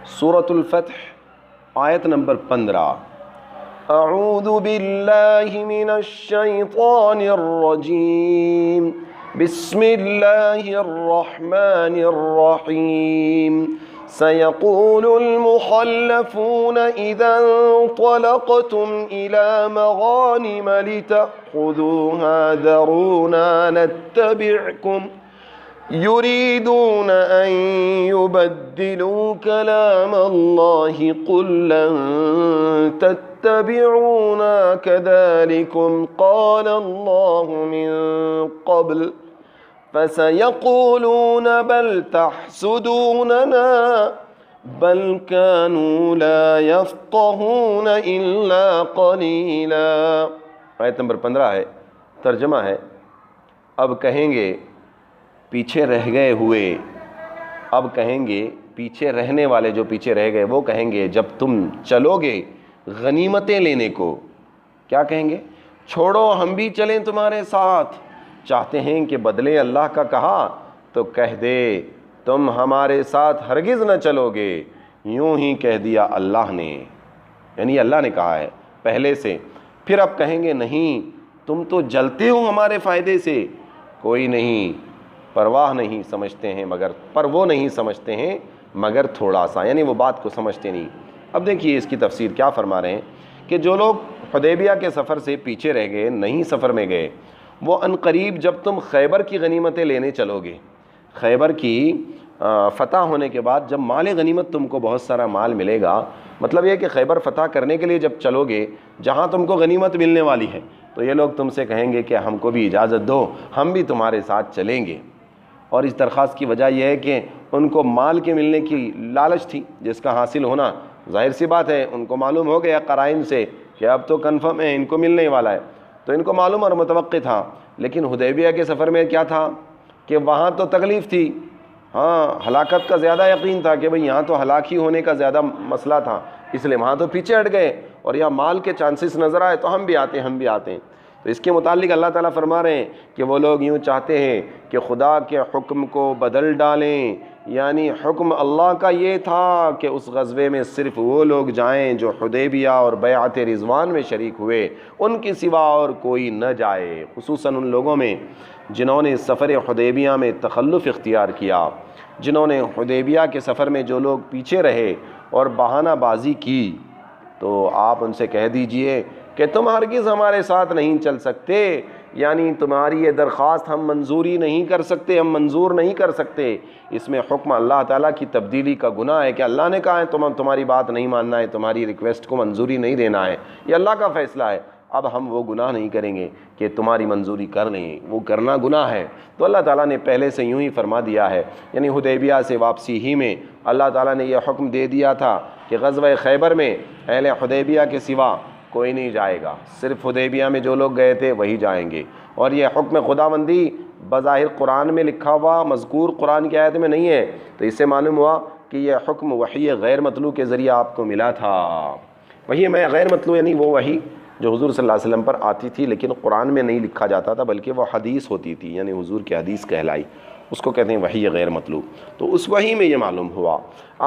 سورۃ الفتح آیت نمبر 15۔ اعوذ باللہ من الشیطان الرجیم، بسم اللہ الرحمن الرحیم۔ سيقول المخلفون إذا انطلقتم إلى مغانم لتأخذوها ذرونا نتبعكم يريدون أن يبدلوا كلام الله قل لن تتبعونا كذلكم قال الله من قبل فسيقولون بل تحسدوننا بل كانوا لا يفقهون إلا قليلا۔ آیت نمبر 15 ہے، ترجمہ ہے اب کہیں گے پیچھے رہ گئے ہوئے، اب کہیں گے پیچھے رہنے والے جو پیچھے رہ گئے وہ کہیں گے جب تم چلو گے غنیمتیں لینے کو، کیا کہیں گے؟ چھوڑو ہم بھی چلیں تمہارے ساتھ۔ چاہتے ہیں کہ بدلے اللہ کا کہا تو کہہ دے تم ہمارے ساتھ ہرگز نہ چلو گے، یوں ہی کہہ دیا اللہ نے، یعنی اللہ نے کہا ہے پہلے سے۔ پھر اب کہیں گے نہیں تم تو جلتے ہو ہمارے فائدے سے، کوئی نہیں پرواہ نہیں سمجھتے ہیں وہ نہیں سمجھتے ہیں مگر تھوڑا سا، یعنی وہ بات کو سمجھتے نہیں۔ اب دیکھیے اس کی تفسیر کیا فرما رہے ہیں کہ جو لوگ حدیبیہ کے سفر سے پیچھے رہ گئے، نہیں سفر میں گئے، وہ ان قریب جب تم خیبر کی غنیمتیں لینے چلو گے، خیبر کی فتح ہونے کے بعد جب مال غنیمت تم کو بہت سارا مال ملے گا، مطلب یہ کہ خیبر فتح کرنے کے لیے جب چلو گے جہاں تم کو غنیمت ملنے والی ہے، تو یہ لوگ تم سے کہیں گے کہ ہم کو بھی اجازت دو، ہم بھی تمہارے ساتھ چلیں گے۔ اور اس درخواست کی وجہ یہ ہے کہ ان کو مال کے ملنے کی لالچ تھی، جس کا حاصل ہونا ظاہر سی بات ہے، ان کو معلوم ہو گیا قرائن سے کہ اب تو کنفرم ہے ان کو ملنے ہی والا ہے، تو ان کو معلوم اور متوقع تھا۔ لیکن حدیبیہ کے سفر میں کیا تھا کہ وہاں تو تکلیف تھی، ہاں ہلاکت کا زیادہ یقین تھا کہ بھئی یہاں تو ہلاکی ہونے کا زیادہ مسئلہ تھا، اس لیے وہاں تو پیچھے ہٹ گئے، اور یہاں مال کے چانسز نظر آئے تو ہم بھی آتے ہیں۔ تو اس کے متعلق اللہ تعالیٰ فرما رہے ہیں کہ وہ لوگ یوں چاہتے ہیں کہ خدا کے حکم کو بدل ڈالیں، یعنی حکم اللہ کا یہ تھا کہ اس غزوے میں صرف وہ لوگ جائیں جو حدیبیہ اور بیعت رضوان میں شریک ہوئے، ان کے سوا اور کوئی نہ جائے، خصوصاً ان لوگوں میں جنہوں نے سفر حدیبیہ میں تخلف اختیار کیا، جنہوں نے حدیبیہ کے سفر میں جو لوگ پیچھے رہے اور بہانہ بازی کی، تو آپ ان سے کہہ دیجئے کہ تم ہرگز ہمارے ساتھ نہیں چل سکتے، یعنی تمہاری یہ درخواست ہم منظوری نہیں کر سکتے، ہم منظور نہیں کر سکتے۔ اس میں حکم اللہ تعالیٰ کی تبدیلی کا گناہ ہے کہ اللہ نے کہا ہے تمہاری بات نہیں ماننا ہے، تمہاری ریکویسٹ کو منظوری نہیں دینا ہے، یہ اللہ کا فیصلہ ہے۔ اب ہم وہ گناہ نہیں کریں گے کہ تمہاری منظوری کر لیں، وہ کرنا گناہ ہے۔ تو اللہ تعالیٰ نے پہلے سے یوں ہی فرما دیا ہے، یعنی حدیبیہ سے واپسی ہی میں اللہ تعالیٰ نے یہ حکم دے دیا تھا کہ غزوہ خیبر میں اہل حدیبیہ کے سوا کوئی نہیں جائے گا، صرف حدیبیہ میں جو لوگ گئے تھے وہی جائیں گے۔ اور یہ حکم خداوندی بظاہر قرآن میں لکھا ہوا مذکور قرآن کی آیت میں نہیں ہے، تو اس سے معلوم ہوا کہ یہ حکم وحی غیر مطلوع کے ذریعے آپ کو ملا تھا۔ وحی میں غیر مطلوع یعنی وہ وحی جو حضور صلی اللہ علیہ وسلم پر آتی تھی لیکن قرآن میں نہیں لکھا جاتا تھا، بلکہ وہ حدیث ہوتی تھی، یعنی حضور کی حدیث کہلائی، اس کو کہتے ہیں وحی غیر مطلوع۔ تو اس وحی میں یہ معلوم ہوا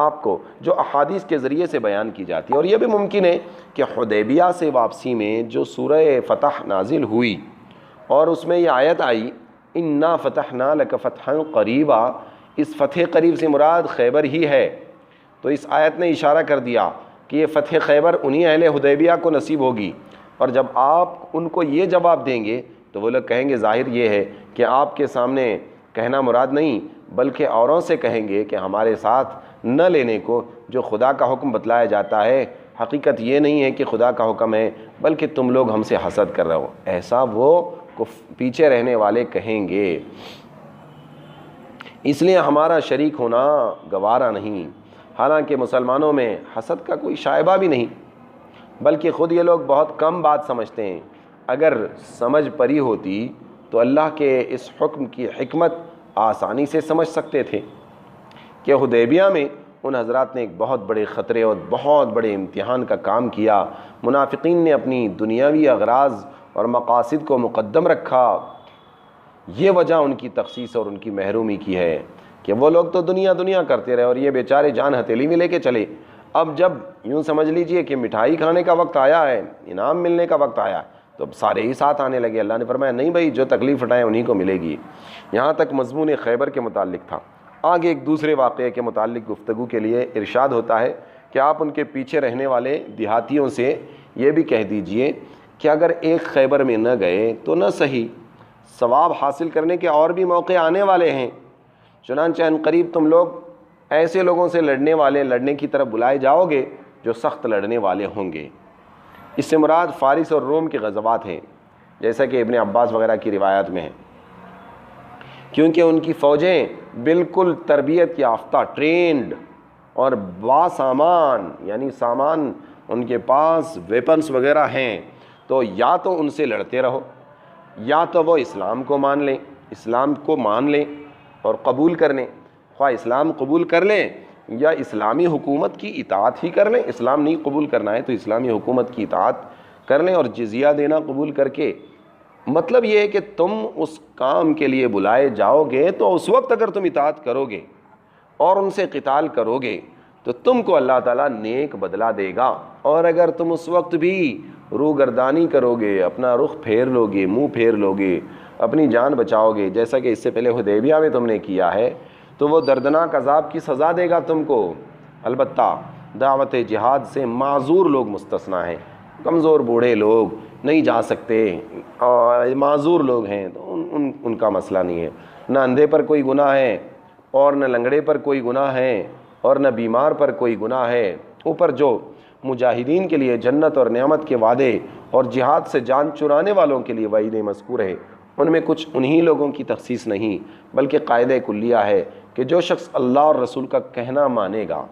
آپ کو جو احادیث کے ذریعے سے بیان کی جاتی ہے۔ اور یہ بھی ممکن ہے کہ حدیبیہ سے واپسی میں جو سورہ فتح نازل ہوئی اور اس میں یہ آیت آئی انا فتحنا لک فتحا قریبا، اس فتح قریب سے مراد خیبر ہی ہے، تو اس آیت نے اشارہ کر دیا کہ یہ فتح خیبر انہی اہل حدیبیہ کو نصیب ہوگی۔ اور جب آپ ان کو یہ جواب دیں گے تو وہ لوگ کہیں گے ظاہر یہ ہے کہ آپ کے سامنے کہنا مراد نہیں بلکہ اوروں سے کہیں گے کہ ہمارے ساتھ نہ لینے کو جو خدا کا حکم بتلایا جاتا ہے، حقیقت یہ نہیں ہے کہ خدا کا حکم ہے بلکہ تم لوگ ہم سے حسد کر رہے ہو، ایسا وہ پیچھے رہنے والے کہیں گے۔ اس لیے ہمارا شریک ہونا گوارا نہیں۔ حالانکہ مسلمانوں میں حسد کا کوئی شائبہ بھی نہیں، بلکہ خود یہ لوگ بہت کم بات سمجھتے ہیں۔ اگر سمجھ پری ہوتی تو اللہ کے اس حکم کی حکمت آسانی سے سمجھ سکتے تھے کہ حدیبیہ میں ان حضرات نے ایک بہت بڑے خطرے اور بہت بڑے امتحان کا کام کیا۔ منافقین نے اپنی دنیاوی اغراض اور مقاصد کو مقدم رکھا، یہ وجہ ان کی تخصیص اور ان کی محرومی کی ہے۔ کہ وہ لوگ تو دنیا دنیا کرتے رہے اور یہ بیچارے جان ہتھیلی میں لے کے چلے. اب جب یوں سمجھ لیجئے کہ مٹھائی کھانے کا وقت آیا ہے, انعام ملنے کا وقت آیا, تو اب سارے ہی ساتھ آنے لگے. اللہ نے فرمایا نہیں بھائی, جو تکلیف اٹھائیں انہی کو ملے گی. یہاں تک مضمون خیبر کے متعلق تھا. آگے ایک دوسرے واقعے کے متعلق گفتگو کے لیے ارشاد ہوتا ہے کہ آپ ان کے پیچھے رہنے والے دیہاتیوں سے یہ بھی کہہ دیجئے کہ اگر ایک خیبر میں نہ گئے تو نہ صحیح, ثواب حاصل کرنے کے اور بھی موقع آنے والے ہیں. چنانچہ ان قریب تم لوگ ایسے لوگوں سے لڑنے کی طرف بلائے جاؤ گے جو سخت لڑنے والے ہوں گے. اس سے مراد فارس اور روم کے غزوات ہیں, جیسا کہ ابن عباس وغیرہ کی روایات میں ہے, کیونکہ ان کی فوجیں بالکل تربیت یافتہ, ٹرینڈ اور باسامان, یعنی سامان ان کے پاس ویپنز وغیرہ ہیں. تو یا تو ان سے لڑتے رہو, یا تو وہ اسلام کو مان لیں اور قبول کر لیں, خواہ اسلام قبول کر لیں یا اسلامی حکومت کی اطاعت ہی کر لیں. اسلام نہیں قبول کرنا ہے تو اسلامی حکومت کی اطاعت کر لیں اور جزیہ دینا قبول کر کے. مطلب یہ ہے کہ تم اس کام کے لیے بلائے جاؤ گے تو اس وقت اگر تم اطاعت کرو گے اور ان سے قتال کرو گے تو تم کو اللہ تعالیٰ نیک بدلہ دے گا. اور اگر تم اس وقت بھی روگردانی کرو گے, اپنا رخ پھیر لو گے, منہ پھیر لو گے, اپنی جان بچاؤ گے, جیسا کہ اس سے پہلے حدیبیہ میں تم نے کیا ہے, تو وہ دردناک عذاب کی سزا دے گا تم کو. البتہ دعوت جہاد سے معذور لوگ مستثنیٰ ہیں. کمزور بوڑھے لوگ نہیں جا سکتے, معذور لوگ ہیں, تو ان کا مسئلہ نہیں ہے. نہ اندھے پر کوئی گناہ ہے اور نہ لنگڑے پر کوئی گناہ ہے اور نہ بیمار پر کوئی گناہ ہے. اوپر جو مجاہدین کے لیے جنت اور نعمت کے وعدے اور جہاد سے جان چرانے والوں کے لیے وعید مذکور ہے, ان میں کچھ انہی لوگوں کی تخصیص نہیں بلکہ قاعدہ کلیہ ہے کہ جو شخص اللہ اور رسول کا کہنا مانے گا.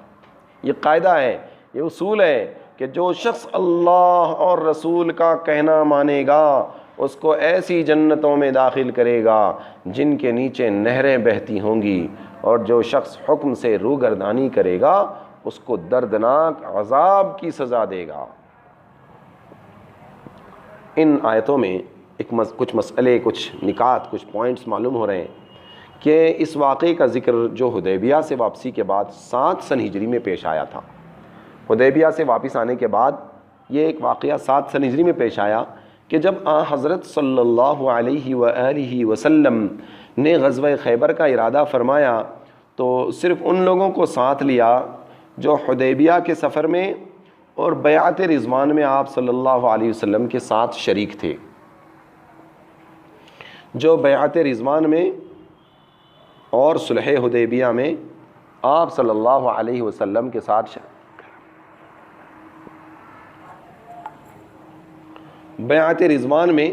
یہ قاعدہ ہے, یہ اصول ہے کہ جو شخص اللہ اور رسول کا کہنا مانے گا اس کو ایسی جنتوں میں داخل کرے گا جن کے نیچے نہریں بہتی ہوں گی, اور جو شخص حکم سے روگردانی کرے گا اس کو دردناک عذاب کی سزا دے گا. ان آیتوں میں کچھ مسئلے, کچھ نکات, کچھ پوائنٹس معلوم ہو رہے ہیں کہ اس واقعے کا ذکر جو حدیبیہ سے واپسی کے بعد 7 سن ہجری میں پیش آیا تھا. حدیبیہ سے واپس آنے کے بعد یہ ایک واقعہ 7 سن ہجری میں پیش آیا کہ جب حضرت صلی اللہ علیہ وآلہ وسلم نے غزوہ خیبر کا ارادہ فرمایا تو صرف ان لوگوں کو ساتھ لیا جو حدیبیہ کے سفر میں اور بیعت رضوان میں آپ صلی اللہ علیہ وسلم کے ساتھ شریک تھے. جو بیعت رضوان میں اور صلح حدیبیہ میں آپ صلی اللہ علیہ وسلم کے ساتھ بیعت رضوان میں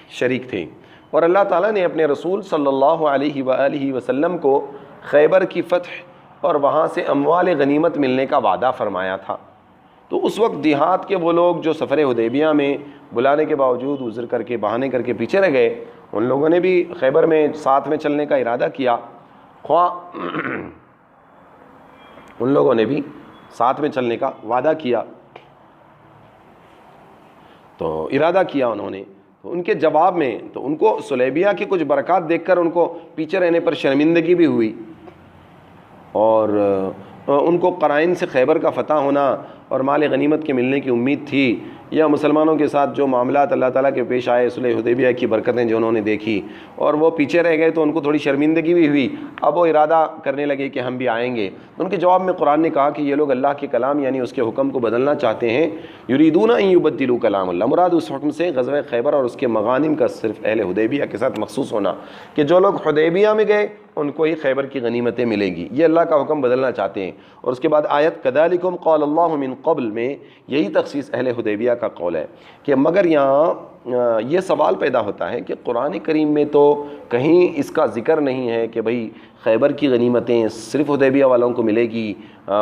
شریک تھے, اور اللہ تعالیٰ نے اپنے رسول صلی اللہ علیہ وآلہ وسلم کو خیبر کی فتح اور وہاں سے اموال غنیمت ملنے کا وعدہ فرمایا تھا. تو اس وقت دیہات کے وہ لوگ جو سفر حدیبیہ میں بلانے کے باوجود عذر کر کے بہانے کر کے پیچھے رہ گئے, ان لوگوں نے بھی خیبر میں ساتھ میں چلنے کا ارادہ کیا. ان لوگوں نے بھی ساتھ میں چلنے کا وعدہ کیا, تو ارادہ کیا انہوں نے. تو ان کے جواب میں تو ان کو صلیبیہ کی کچھ برکات دیکھ کر ان کو پیچھے رہنے پر شرمندگی بھی ہوئی, اور ان کو قرائن سے خیبر کا فتح ہونا اور مال غنیمت کے ملنے کی امید تھی, یا مسلمانوں کے ساتھ جو معاملات اللہ تعالیٰ کے پیش آئے, صلح حدیبیہ کی برکتیں جو انہوں نے دیکھی, اور وہ پیچھے رہ گئے تو ان کو تھوڑی شرمندگی بھی ہوئی. اب وہ ارادہ کرنے لگے کہ ہم بھی آئیں گے. ان کے جواب میں قرآن نے کہا کہ یہ لوگ اللہ کے کلام یعنی اس کے حکم کو بدلنا چاہتے ہیں. یریدون ان یبدلوا کلام اللہ, مراد اس حکم سے غزوہ خیبر اور اس کے مغانم کا صرف اہل حدیبیہ کے ساتھ مخصوص ہونا, کہ جو لوگ حدیبیہ میں گئے ان کو ہی خیبر کی غنیمتیں ملیں گی. یہ اللہ کا حکم بدلنا چاہتے ہیں. اور اس کے بعد آیت کذالکم قال اللہ من قبل میں یہی تخصیص اہل حدیبیہ کا قول ہے. کہ مگر یہاں یہ سوال پیدا ہوتا ہے کہ قرآن کریم میں تو کہیں اس کا ذکر نہیں ہے کہ بھئی خیبر کی غنیمتیں صرف حدیبیہ والوں کو ملے گی,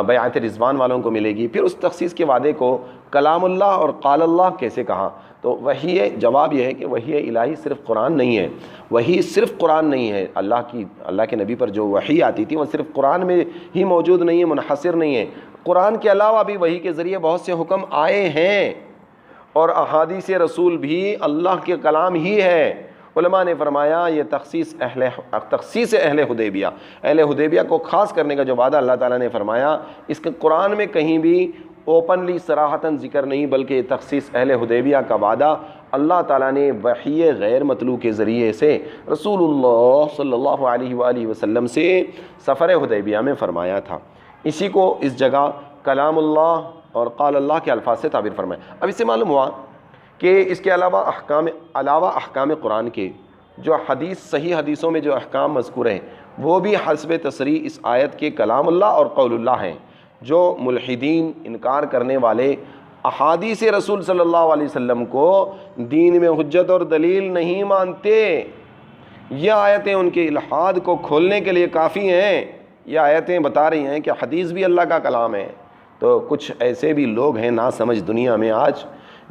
بیعت رضوان والوں کو ملے گی. پھر اس تخصیص کے وعدے کو کلام اللہ اور قال اللہ کیسے کہا؟ تو وحی جواب یہ ہے کہ وحی الہی صرف قرآن نہیں ہے. وحی صرف قرآن نہیں ہے. اللہ کے نبی پر جو وحی آتی تھی وہ صرف قرآن میں ہی موجود نہیں ہے, منحصر نہیں ہے. قرآن کے علاوہ بھی وحی کے ذریعے بہت سے حکم آئے ہیں, اور احادیث رسول بھی اللہ کے کلام ہی ہے. علماء نے فرمایا یہ تخصیص اہل حدیبیہ، اہل حدیبیہ کو خاص کرنے کا جو وعدہ اللہ تعالیٰ نے فرمایا، اس کے قرآن میں کہیں بھی اوپنلی صراحتاً ذکر نہیں، بلکہ یہ تخصیص اہل حدیبیہ کا وعدہ اللہ تعالیٰ نے وحی غیر مطلوع کے ذریعے سے رسول اللہ صلی اللہ علیہ وآلہ وسلم سے سفر حدیبیہ میں فرمایا تھا۔ اسی کو اس جگہ کلام اللہ اور قال اللہ کے الفاظ سے تعبیر فرمایا۔ اب اس سے معلوم ہوا کہ اس کے علاوہ احکام قرآن کے جو صحیح حدیثوں میں جو احکام مذکور ہیں وہ بھی حسب تصریح اس آیت کے کلام اللہ اور قول اللہ ہیں۔ جو ملحدین انکار کرنے والے احادیث رسول صلی اللہ علیہ وسلم کو دین میں حجت اور دلیل نہیں مانتے، یہ آیتیں ان کے الحاد کو کھولنے کے لیے کافی ہیں۔ یہ آیتیں بتا رہی ہیں کہ حدیث بھی اللہ کا کلام ہے۔ تو کچھ ایسے بھی لوگ ہیں نا سمجھ دنیا میں آج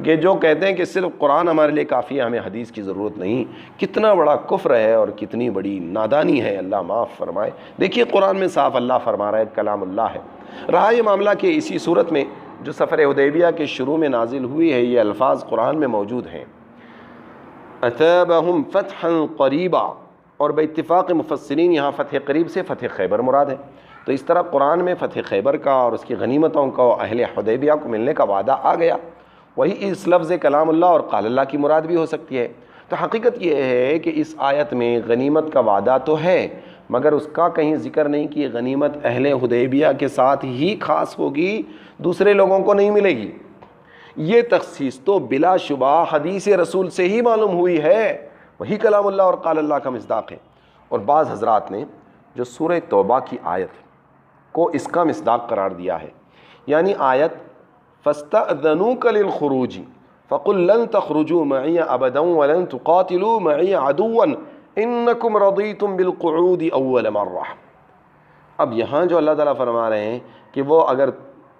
کہ جو کہتے ہیں کہ صرف قرآن ہمارے لیے کافی ہے، ہمیں حدیث کی ضرورت نہیں۔ کتنا بڑا کفر ہے اور کتنی بڑی نادانی ہے، اللہ معاف فرمائے۔ دیکھیے قرآن میں صاف اللہ فرما رہا ہے کلام اللہ ہے۔ رہا یہ معاملہ کہ اسی صورت میں جو سفر حدیبیہ کے شروع میں نازل ہوئی ہے، یہ الفاظ قرآن میں موجود ہیں، اَتَابَهُمْ فَتْحًا قَرِيبًا، اور باتفاق مفسرین یہاں فتح قریب سے فتح خیبر مراد ہے۔ تو اس طرح قرآن میں فتح خیبر کا اور اس کی غنیمتوں کا اہل حدیبیہ کو ملنے کا وعدہ آ گیا، وہی اس لفظ کلام اللہ اور قال اللہ کی مراد بھی ہو سکتی ہے۔ تو حقیقت یہ ہے کہ اس آیت میں غنیمت کا وعدہ تو ہے، مگر اس کا کہیں ذکر نہیں کہ غنیمت اہل حدیبیہ کے ساتھ ہی خاص ہوگی، دوسرے لوگوں کو نہیں ملے گی۔ یہ تخصیص تو بلا شبہ حدیث رسول سے ہی معلوم ہوئی ہے، وہی کلام اللہ اور قال اللہ کا مصداق ہے۔ اور بعض حضرات نے جو سورہ توبہ کی آیت کو اس کا مصداق قرار دیا ہے، یعنی آیت فَاسْتَأْذَنُوكَ لِلْخُرُوجِ فَقُلْ لَن تَخْرُجُوا مَعِيَ أَبَدًا وَلَن تُقَاتِلُوا مَعِيَ عَدُوًّا إِنَّكُمْ رَضِيتُمْ بِالْقُعُودِ أَوَّلَ مَرَّةٍ۔ اب یہاں جو اللہ تعالیٰ فرما رہے ہیں کہ وہ اگر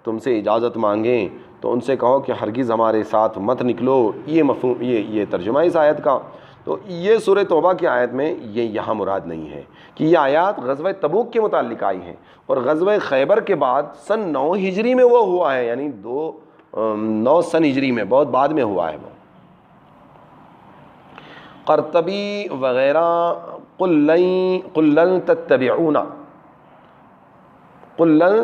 تم سے اجازت مانگیں تو ان سے کہو کہ ہرگز ہمارے ساتھ مت نکلو، یہ مفہوم یہ ترجمہ اس آیت کا۔ تو یہ سورہ توبہ کی آیت میں یہ یہاں مراد نہیں ہے کہ یہ آیات غزوہ تبوک کے متعلق آئی ہیں، اور غزوہ خیبر کے بعد سن 9 ہجری میں وہ ہوا ہے، یعنی 9 سن ہجری میں، بہت بعد میں ہوا ہے وہ۔ قرطبی وغیرہ قل لن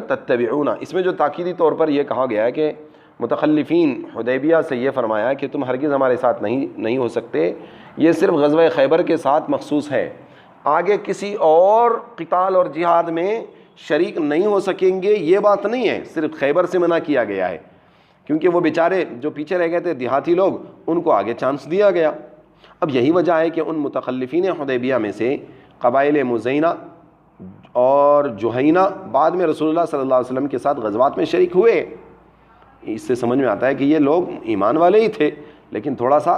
تتبعونا، اس میں جو تاکیدی طور پر یہ کہا گیا ہے کہ متخلفین حدیبیہ سے یہ فرمایا کہ تم ہرگز ہمارے ساتھ نہیں ہو سکتے، یہ صرف غزوہ خیبر کے ساتھ مخصوص ہے، آگے کسی اور قتال اور جہاد میں شریک نہیں ہو سکیں گے، یہ بات نہیں ہے، صرف خیبر سے منع کیا گیا ہے، کیونکہ وہ بیچارے جو پیچھے رہ گئے تھے دیہاتی لوگ، ان کو آگے چانس دیا گیا۔ اب یہی وجہ ہے کہ ان متخلفین حدیبیہ میں سے قبائل مزینہ اور جوہینہ بعد میں رسول اللہ صلی اللہ علیہ وسلم کے ساتھ غزوات میں شریک ہوئے۔ اس سے سمجھ میں آتا ہے کہ یہ لوگ ایمان والے ہی تھے، لیکن تھوڑا سا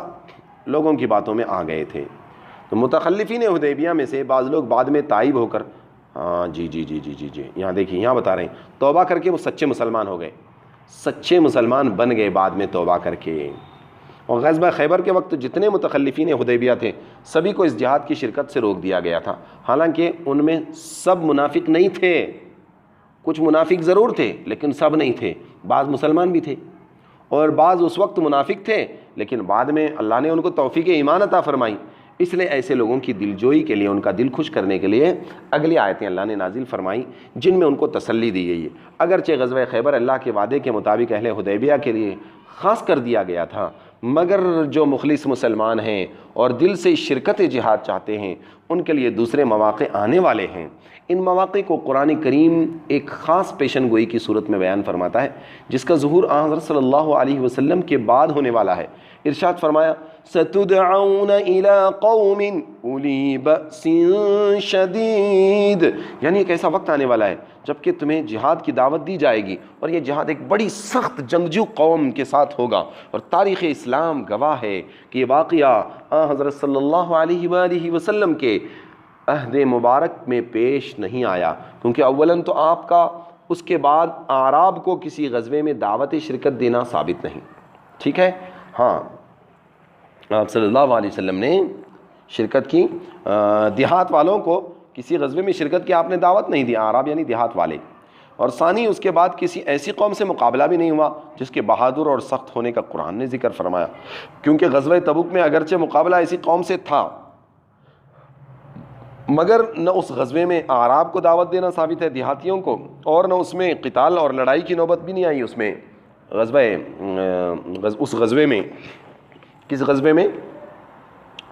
لوگوں کی باتوں میں آ گئے تھے۔ تو متخلفین حدیبیہ میں سے بعض لوگ بعد میں تائب ہو کر جی یہاں دیکھیے، یہاں بتا رہے ہیں توبہ کر کے وہ سچے مسلمان ہو گئے، سچے مسلمان بن گئے بعد میں توبہ کر کے۔ اور غزوہ خیبر کے وقت جتنے متخلفین حدیبیہ تھے سبھی کو اس جہاد کی شرکت سے روک دیا گیا تھا، حالانکہ ان میں سب منافق نہیں تھے، کچھ منافق ضرور تھے لیکن سب نہیں تھے، بعض مسلمان بھی تھے اور بعض اس وقت منافق تھے، لیکن بعد میں اللہ نے ان کو توفیق ایمان عطا فرمائی۔ اس لیے ایسے لوگوں کی دلجوئی کے لیے، ان کا دل خوش کرنے کے لیے اگلی آیتیں اللہ نے نازل فرمائی جن میں ان کو تسلی دی گئی ہے۔ اگرچہ غزوہ خیبر اللہ کے وعدے کے مطابق اہل حدیبیہ کے لیے خاص کر دیا گیا تھا، مگر جو مخلص مسلمان ہیں اور دل سے شرکت جہاد چاہتے ہیں ان کے لیے دوسرے مواقع آنے والے ہیں۔ ان مواقع کو قرآن کریم ایک خاص پیشن گوئی کی صورت میں بیان فرماتا ہے، جس کا ظہور حضرت صلی اللہ علیہ وسلم کے بعد ہونے والا ہے۔ ارشاد فرمایا سَتُدْعَوْنَ إِلَىٰ قَوْمٍ أُولِي بَأْسٍ شَدِيدٍ، یعنی ایک ایسا وقت آنے والا ہے جب کہ تمہیں جہاد کی دعوت دی جائے گی، اور یہ جہاد ایک بڑی سخت جنگجو قوم کے ساتھ ہوگا، اور تاریخ اسلام گواہ ہے کہ یہ واقعہ حضرت صلی اللہ علیہ وآلہ وسلم کے عہد مبارک میں پیش نہیں آیا، کیونکہ اولاً تو آپ کا اس کے بعد اعراب کو کسی غزوے میں دعوت شرکت دینا ثابت نہیں، ٹھیک ہے؟ ہاں، آپ صلی اللہ علیہ وسلم نے شرکت کی، دیہات والوں کو کسی غزوے میں شرکت کی آپ نے دعوت نہیں دی، اعراب یعنی دیہات والے، اور ثانی اس کے بعد کسی ایسی قوم سے مقابلہ بھی نہیں ہوا جس کے بہادر اور سخت ہونے کا قرآن نے ذکر فرمایا، کیونکہ غزوہ تبوک میں اگرچہ مقابلہ ایسی قوم سے تھا مگر نہ اس غزوے میں اعراب کو دعوت دینا ثابت ہے، دیہاتیوں کو، اور نہ اس میں قتال اور لڑائی کی نوبت بھی نہیں آئی اس میں، اس غزوے میں. کس غزوے میں؟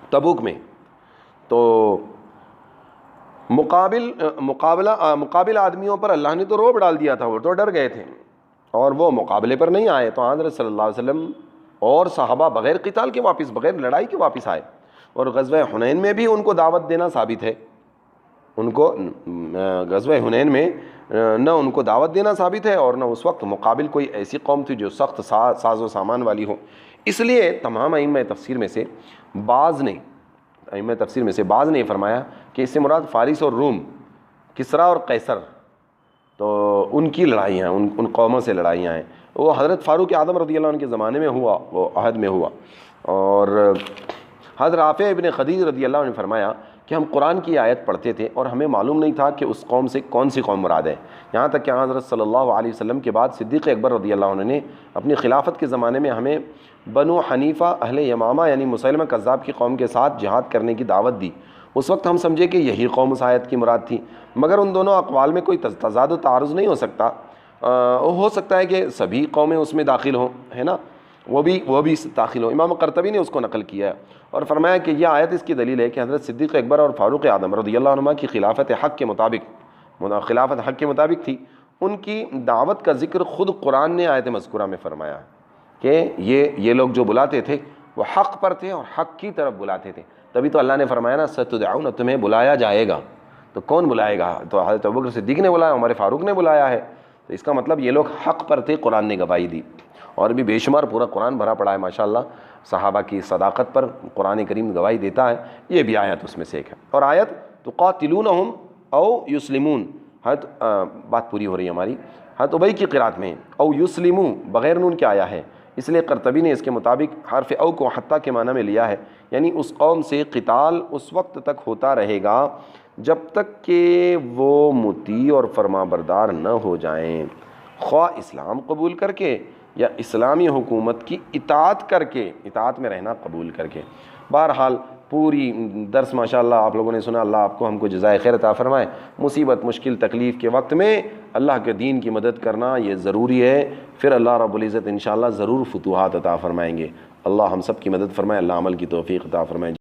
تبوک میں. تو مقابل آدمیوں پر اللہ نے تو رعب ڈال دیا تھا، وہ تو ڈر گئے تھے اور وہ مقابلے پر نہیں آئے. تو حضرت صلی اللہ علیہ وسلم اور صحابہ بغیر قتال کے واپس، بغیر لڑائی کے واپس آئے. اور غزوہ حنین میں بھی ان کو دعوت دینا ثابت ہے. ان کو غزوہ حنین میں نہ ان کو دعوت دینا ثابت ہے اور نہ اس وقت مقابل کوئی ایسی قوم تھی جو سخت ساز و سامان والی ہو. اس لیے تمام ائمہ تفسیر میں سے بعض نے فرمایا کہ اس سے مراد فارس اور روم، کسرا اور قیصر، تو ان کی لڑائیاں، ان قوموں سے لڑائیاں ہیں. وہ حضرت فاروق اعظم رضی اللہ عنہ کے زمانے میں ہوا، وہ عہد میں ہوا. اور حضرت رافع ابن خدیج رضی اللہ عنہ نے فرمایا کہ ہم قرآن کی آیت پڑھتے تھے اور ہمیں معلوم نہیں تھا کہ اس قوم سے کون سی قوم مراد ہے، یہاں تک کہ حضرت صلی اللہ علیہ وسلم کے بعد صدیق اکبر رضی اللہ عنہ نے اپنی خلافت کے زمانے میں ہمیں بنو حنیفہ اہل یمامہ یعنی مسیلمہ کذاب کی قوم کے ساتھ جہاد کرنے کی دعوت دی. اس وقت ہم سمجھے کہ یہی قوم اس آیت کی مراد تھی، مگر ان دونوں اقوال میں کوئی تضاد و تعارض نہیں ہو سکتا. ہو سکتا ہے کہ سبھی قومیں اس میں داخل ہوں، ہے نا، وہ بھی داخل ہوں. امام قرطبی نے اس کو نقل کیا ہے اور فرمایا کہ یہ آیت اس کی دلیل ہے کہ حضرت صدیق اکبر اور فاروق اعظم رضی اللہ عنہ کی خلافت حق کے مطابق تھی. ان کی دعوت کا ذکر خود قرآن نے آیت مذکورہ میں فرمایا کہ یہ لوگ جو بلاتے تھے وہ حق پر تھے اور حق کی طرف بلاتے تھے. تبھی تو اللہ نے فرمایا نا ستدعون، تمہیں بلایا جائے گا. تو کون بلائے گا؟ تو حضرت ابوبکر صدیق نے بلایا، عمر فاروق نے بلایا ہے. تو اس کا مطلب یہ لوگ حق پر تھے، قرآن نے گواہی دی. اور بھی بے شمار پورا قرآن بھرا پڑا ہے ماشاءاللہ صحابہ کی صداقت پر، قرآن کریم گواہی دیتا ہے. یہ بھی آیت اس میں سے ایک ہے. اور آیت تقاتلونہم او یسلمون، بات پوری ہو رہی ہے ہماری. حضرت ابی کی قرات میں او یسلمو بغیر نون کے آیا ہے، اس لیے قرطبی نے اس کے مطابق حرف او کو حتیٰ کے معنی میں لیا ہے، یعنی اس قوم سے قتال اس وقت تک ہوتا رہے گا جب تک کہ وہ مطیع اور فرما بردار نہ ہو جائیں، خواہ اسلام قبول کر کے یا اسلامی حکومت کی اطاعت کر کے، اطاعت میں رہنا قبول کر کے. بہرحال پوری درس ماشاءاللہ آپ لوگوں نے سنا. اللہ آپ کو ہم کو جزائے خیر عطا فرمائے. مصیبت مشکل تکلیف کے وقت میں اللہ کے دین کی مدد کرنا یہ ضروری ہے، پھر اللہ رب العزت انشاءاللہ ضرور فتوحات عطا فرمائیں گے. اللہ ہم سب کی مدد فرمائے، اللہ عمل کی توفیق عطا فرمائے.